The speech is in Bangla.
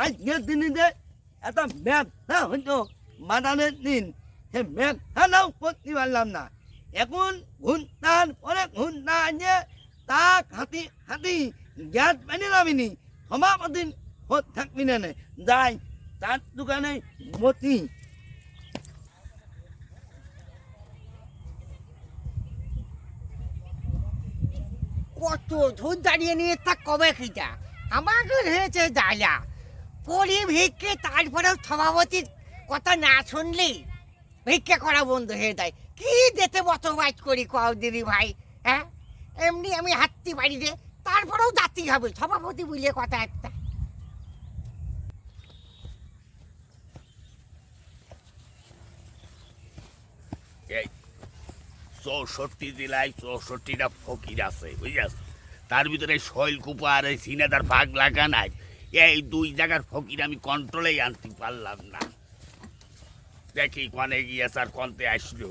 আজকের দিনে যে একটা ব্যবসা হইতো মাদানের দিন সে ব্যবসাটাও করতে পারলাম না। এখন ঘুরতার পরে ঘুরতা আছে তা হাতি হাতি গ্যাস পানি নামিনি সভাপতি থাকবি না যাই তার দোকানে মতি। কত ধূর দাঁড়িয়ে নিয়ে তা কবে খিটা আমাকে হয়েছে জ্বালা করি ভিক্ষে, তারপরেও সভাপতির কথা না শুনলি ভিক্ষে করা বন্ধ হয়ে যায়। কি যেতে বসবাস করি কও দিদি ভাই, হ্যাঁ এমনি আমি হাঁটতে পারি রে, তারপরেও যাতেই হবে সভাপতি বুঝলে কথা একটা। এই 64 জেলায় 64টা ফকির আছে বুঝাস, তার ভিতরে শৈলকুপা আর এই সিনেদার ভাগ লাগা নাই। এই 2 জায়গার ফকির আমি কন্ট্রোলেই আনতে পারলাম না। দেখি কনে গিয়েছে আর কনতে আসলো।